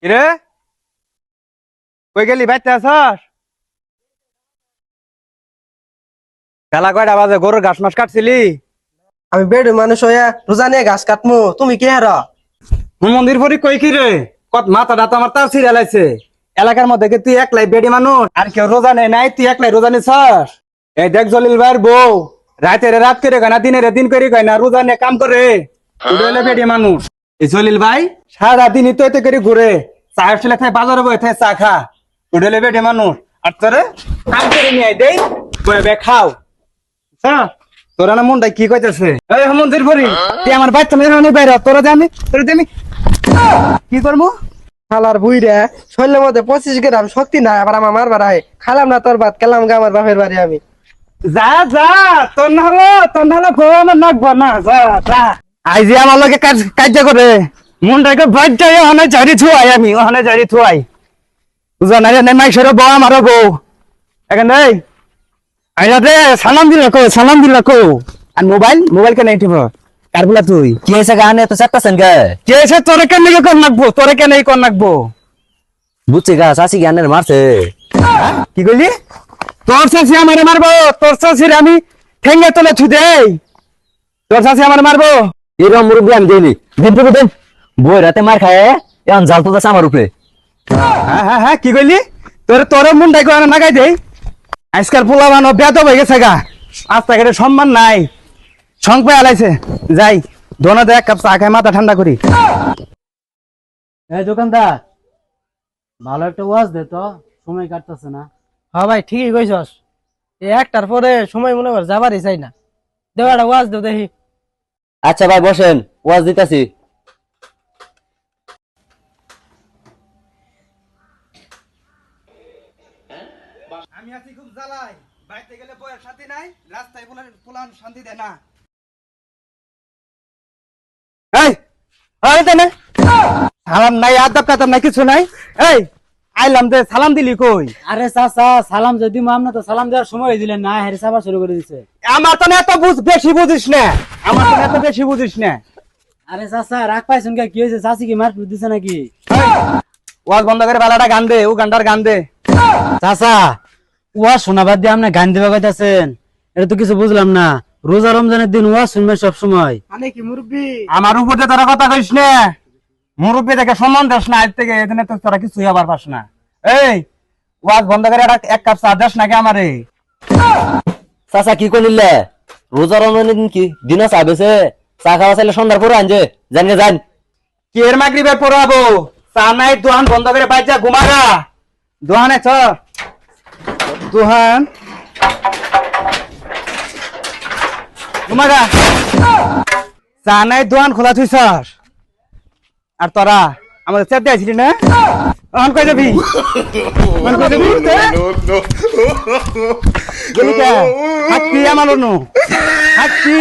কিরে কই গেলি বাইতে আছস? বেলা কয়টা বাজে? গরুর ঘাস মাস কাটছিলি? আমি বেড মানুষ হইয়া রোজা নিয়ে ঘাস কাটমু, তুমি কি হারা? মন্দির ফরি কই কি রে? কত মাথাটা তো আমার তার ছিঁড়ে লাইছে। এলাকার মধ্যে কি তুই একলাই বেডি মানুষ? আর কেউ রোজা নেই নাই, তুই একলাই রোজা নিছস? এই দেখ জলিল ভাইয়ের বউ রাতে রাত করে কয় না, দিনে দিন করে কয় না, রোজা নিয়ে কাম করে। ওটা হলে বেডি মানুষ। এই জলিল ভাই সারা দিনই তো এতে করে ঘুরে, চা আসলে থাকে বাজারে বয়ে থাকে চা খা। ওটা হলে বেডি মানুষ। আর তোরে কাম করে নিয়ে আই দেই বয়ে বে খাও। হ্যাঁ তোরা না মনটা কি কইতেছে? এই মন্দির ফরি তুই আমার বাচ্চা মেয়ে বাইরে, তোরা জানি তোরা জানি কি করবো? খালার বুইরা শরীরের মধ্যে 25 গ্রাম শক্তি নাই, আবার আমার মারবার আয়। খালাম না তোর ভাত, খেলাম গা আমার বাপের বাড়ি আমি। যা যা, তোর না হলো ফোন নাকবো না, যা যা। আই যে আমার লগে কাজ করে মনটাকে বাচ্চাই ওখানে জারি থুয়াই, আমি ওখানে জারি থুয়াই। বুঝা নাই রে মাইসের বউ আমারও বউ এখানে আইরা রে। সালাম দিলা কো। আর মোবাইল কেন উঠিব কার বলা? তুই কি হয়েছে গানে তো চারটাছেন গে? কে এসে তোরে কেন কর নাকবো? তোরে কেন কর নাকবো? বুঝছি গা, চাষি জ্ঞানের মারছে। কি কইলি? তোর চাষি আমারে মারবো? তোর চাষির আমি ঠেঙ্গে তোলে ছু দেই? তোর চাষি আমারে মারবো? এরকম মুরব্বী আমি দিইনি। দিন তো দিন বই রাতে মার খায়, এখন জাল তো যাচ্ছে আমার উপরে। হ্যাঁ কি কইলি? তোর মুন্ডাই করে নাগাই দেই। আজকাল পোলা বানো বেত হয়ে গেছে গা, রাস্তাঘাটে সম্মান নাই, সংপায় আলাইছে। যাই দোনাতে এক কাপ চা খাই মাথা ঠান্ডা করি। এই দোকানদার, ভালো একটা ওয়াজ দে তো, সময় কাটতেছে না। হ্যাঁ ভাই ঠিকই কইছস, এই একটার পরে সময় মনে কর যাবারই চাই না। দেও একটা ওয়াজ দেও দেখি। আচ্ছা ভাই বসেন, ওয়াজ দিতাছি। আমি আছি খুব জ্বালাই, বাইতে গেলে বইয়ের শান্তি নাই, রাস্তায় পোলান শান্তি দেয় না। এই আরে না সালাম নাই, আদব কাতাব নাই, কিছু নাই। এই আইলাম দে, সালাম দিলি কই? আরে চাচা, সালাম যদি মামনা তো সালাম দেওয়ার সময় দিলেন না, হেরে চাপা শুরু করে দিছে। আমার তো না এত বেশি বুঝিস না, আমার তো এত বেশি বুঝিস না। আরে চাচা রাগ পাইছেন কে? কি হয়েছে? চাচি কি মার দিছে নাকি? ওয়াজ বন্ধ করে বালাটা গান দে, ও গানটার গান দে। চাচা ওয়াজ শোনাবাদ দিয়ে আপনি গান দিবা কইতাছেন, এটা তো কিছু বুঝলাম না। রোজা রমজানের দিন ওয়াজ শুনবেন সব সময়। মানে কি মুরব্বি? আমার উপরে তোরা কথা কইস না, মুরব্বী দেখে সম্মান দেস না, আজ থেকে এখানে তো তোরা কিছু আবার পাস না। এই ওয়াজ বন্ধ করে এক কাপ চা দেস নাকি আমারে? চাচা কি করিলে? রোজা রমজানের দিন কি দিনও চা বেছে? চা খাওয়া চাইলে সন্ধ্যার পরে আনছে, জানিয়ে যান। কি এর মাগরিবের পড়াবো? চা নাই, দোহান বন্ধ করে বাইজা ঘুমাগা। দোহানে চ, দোহান ঘুমাগা। চা নাই, দোহান খোলা থুইছস। আর তোরা আমাদের চেতে আছিলি না? অন কই যাবি? অন কই যাবি? গেলি কে? হাতি আমার নো হাতি